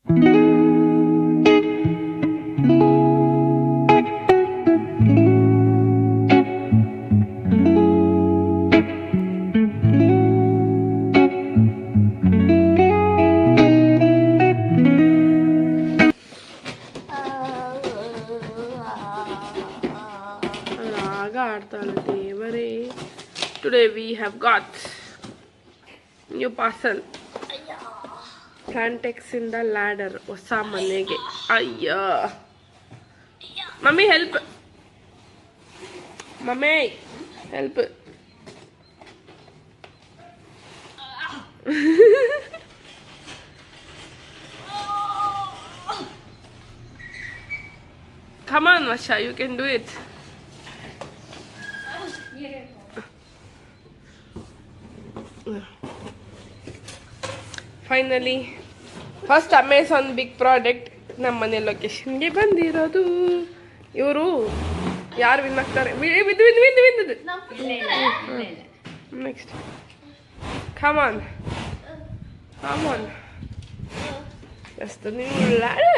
Today we have got new parcel. Plantex in the ladder. Osa manege. Ayya. Mummy help. Mummy help. Come on, Vasha, you can do it. Finally, first Amazon big product ನಮ್ಮ ಮನೆ ಲೊಕೇಶನ್ಗೆ ಬಂದಿರೋದು. ಇವರು ಯಾರು win ಆಗ್ತಾರೆ? Next come on just the new ladder.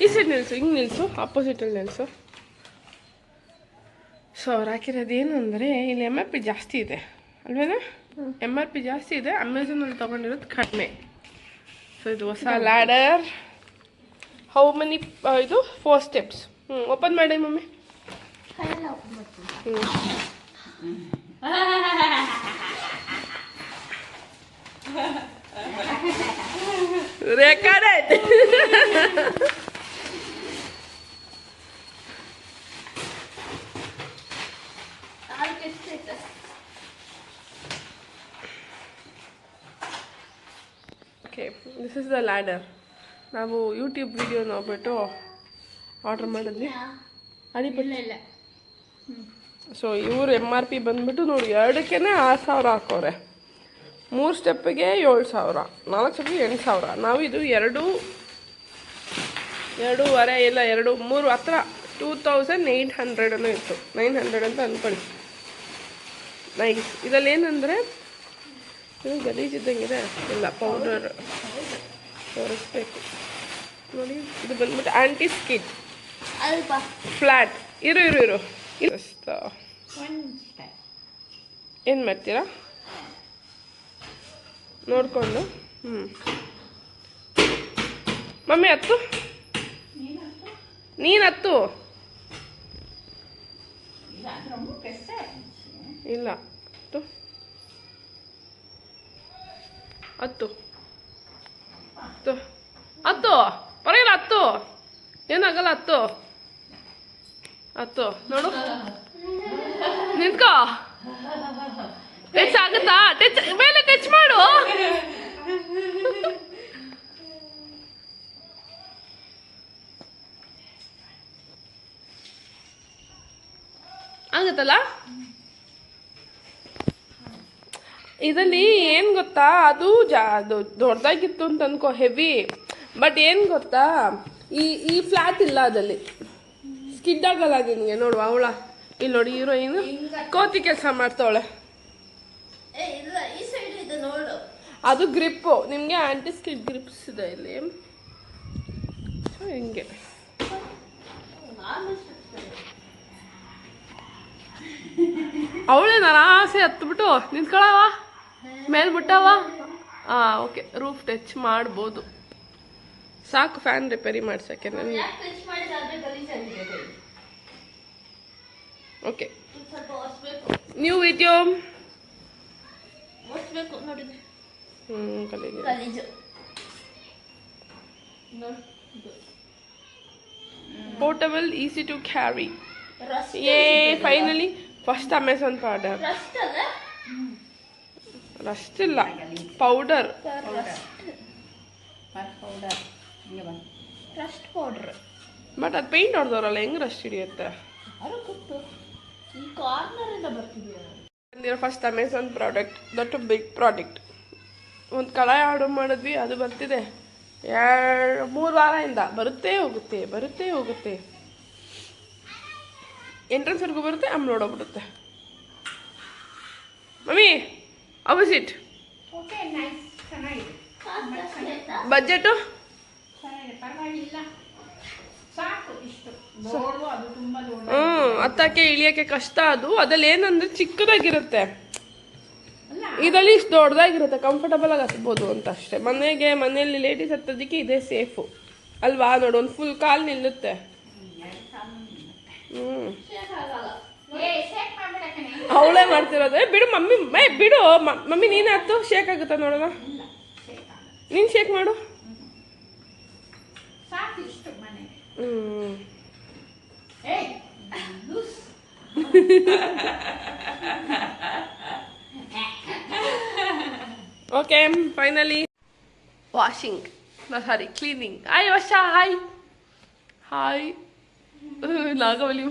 ಈ side ನಿಲ್ಸು, ಹಿಂಗೆ ನಿಲ್ಸು, ಆಪೋಸಿಟಲ್ಲಿ ನಿಲ್ಸು. ಸೊ ಅವ್ರು ಹಾಕಿರೋದು ಏನು ಅಂದರೆ ಇಲ್ಲಿ MRP ಜಾಸ್ತಿ ಇದೆ ಅಲ್ವೇನಾ? MRP ಜಾಸ್ತಿ ಇದೆ, ಅಮೆಝಾನಲ್ಲಿ ತೊಗೊಂಡಿರೋದು ಕಡಿಮೆ. ಸೊ ಇದು ಹೊಸ ಲ್ಯಾಡರ್. ಹೌ ಮೆನಿ ಇದು 4 steps. ಓಪನ್ ಮಾಡಿ ಮಮ್ಮಿ. ರೆಕಾರ್ಡ್ ಆಯ್ತು. Okay, this is the ladder. ನಾವು ಯೂಟ್ಯೂಬ್ ವಿಡಿಯೋ ನೋಡ್ಬಿಟ್ಟು ಆರ್ಡ್ರ್ ಮಾಡಿದ್ವಿ. ಅಡಿಪಲ್ಲ. ಸೊ ಇವರು MRP ಬಂದ್ಬಿಟ್ಟು ನೋಡಿ 2ಕ್ಕೆ 6,000 ಹಾಕೋರೆ. 3 ಸ್ಟೆಪ್ಪಿಗೆ 7,000, 4 ಸ್ಟೆಪ್ಪಿಗೆ 8,000. ನಾವು ಇದು 2.5 ಇಲ್ಲ 3 ಹತ್ರ 2,800 ಅನ್ನೋ ಇತ್ತು. 900 ಅಂತ ಅಂದ್ಕೊಳ್ಳಿ. ನೈಸ್. ಇದರಲ್ಲಿ ಏನಂದರೆ ಇದು ಗಲೀಜಿದ್ದಂಗಿದೆ. ಇಲ್ಲ, ಪೌಡರ್ ತೋರಿಸ್ಬೇಕು ನೋಡಿ. ಇದು ಬಂದ್ಬಿಟ್ಟು ಆ್ಯಂಟಿ ಸ್ಕಿಡ್ ಫ್ಲ್ಯಾಟ್. ಇರು ಏನು ಮಾಡ್ತೀರಾ ನೋಡಿಕೊಂಡು. ಮಮ್ಮಿ ಹತ್ತು, ನೀನು ಹತ್ತು. ಇಲ್ಲ ಹತ್ತು ಪರವಾಗಿಲ್ಲ, ಹತ್ತು ಏನಾಗಲ್ಲ. ಹತ್ತು ನೋಡು, ನಿಂತ್ಕೋ. ಟಚ್ ಆಗುತ್ತಾ? ಮೇಲೆ ಟಚ್ ಮಾಡು. ಆಗುತ್ತಲ್ಲ. ಇದರಲ್ಲಿ ಏನು ಗೊತ್ತಾ, ಅದು ದೊಡ್ಡದಾಗಿತ್ತು ಅಂತ ಅನ್ಕೋ, ಹೆವಿ. ಬಟ್ ಏನು ಗೊತ್ತಾ, ಈ ಫ್ಲಾಟ್ ಇಲ್ಲ ಅದಲ್ಲಿ. ಸ್ಕಿಡ್ ಆಗಲ್ಲ ನಿನಗೆ. ನೋಡು ಅವಳ ಇಲ್ಲಿ ನೋಡಿ, ಹೀರೋಯಿನ್ ಕೋತಿ ಕೆಲಸ ಮಾಡ್ತಾವಳೆ. ಅದು ಗ್ರಿಪ್ಪು. ನಿಮಗೆ ಆಂಟಿ ಸ್ಕಿಡ್ ಗ್ರಿಪ್ಸ್ ಇದೆ ಇಲ್ಲಿ. ಸೊ ಹಿಂಗೆ ಅವಳೇ ನಾನು ಆಸೆ ಹತ್ಬಿಟ್ಟು ನಿಂತ್ಕೊಳವ ಮೇಲ್ಬಿಟ್ಟವ. ಓಕೆ, ರೂಫ್ ಟಚ್ ಮಾಡ್ಬೋದು. ಸಾಕು ಫ್ಯಾನ್ ರಿಪೇರಿ ಮಾಡ್ಸಕ್ಕೆ ನನಗೆ. Okay, new video. Portable, easy to carry. Finally first Amazon product. Rust ಇಲ್ಲ, ಪೌಡರ್. ಬಟ್ ಅದು ಪೇಂಟ್ ಹೊಡೆದವ್ರಲ್ಲ, ಹೆಂಗೆ ರಸ್ಟ್ ಹಿಡಿಯುತ್ತೆ? First Amazon product, that big product. ಒಂದು ಕಳಾಯಿ ಆರ್ಡರ್ ಮಾಡಿದ್ವಿ, ಅದು ಬರ್ತಿದೆ 3 ವಾರದಿಂದ. ಬರುತ್ತೆ ಹೋಗುತ್ತೆ. ಎಂಟ್ರೆನ್ಸ್ವರೆಗೂ ಬರುತ್ತೆ, ಆಮೇಲೆ ನೋಡೋಗ್ಬಿಡುತ್ತೆ. Mummy house it okay nice, ಚೆನ್ನಾಗಿದೆ. ಬಜೆಟು ಚೆನ್ನಾಗಿದೆ, ಪರವಾಗಿಲ್ಲ. ಸಾಕು ಇಷ್ಟು ದೊಡ್ಡದು, ಅದು ತುಂಬ ದೊಡ್ಡ. ಹತ್ತಕ್ಕೆ ಇಳಿಯೋಕ್ಕೆ ಕಷ್ಟ. ಅದ್ರಲ್ಲಿ ಏನಂದ್ರೆ ಚಿಕ್ಕದಾಗಿರುತ್ತೆ, ಇದರಲ್ಲಿ ಇಷ್ಟು ದೊಡ್ಡದಾಗಿರುತ್ತೆ, ಕಂಫರ್ಟಬಲ್ ಆಗಿ ಹತ್ಬೋದು ಅಂತ ಅಷ್ಟೇ. ಮನೆಯಲ್ಲಿ ಲೇಡೀಸ್ ಹತ್ತೋದಕ್ಕೆ ಇದೇ ಸೇಫು ಅಲ್ವಾ? ನೋಡು, ಒಂದು ಫುಲ್ ಕಾಲು ನಿಲ್ಲುತ್ತೆ. ಅವಳೇ ಮಾಡ್ತಿರೋದು. ಬಿಡು ಮಮ್ಮಿ, ಬಿಡು ಮಮ್ಮಿ, ನೀನು ಹತ್ತು, ಶೇಕ್ ಆಗುತ್ತಾ ನೋಡೋಣ. ನೀನು ಶೇಕ್ ಮಾಡು. ಓಕೆ, ಫೈನಲಿ ವಾಷಿಂಗ್, ಸಾರಿ ಕ್ಲೀನಿಂಗ್. ಹಾಯ್ ವರ್ಷ, ಹಾಯ್ ಹಾಯ್. ನಾಗವಲ್ಲಿ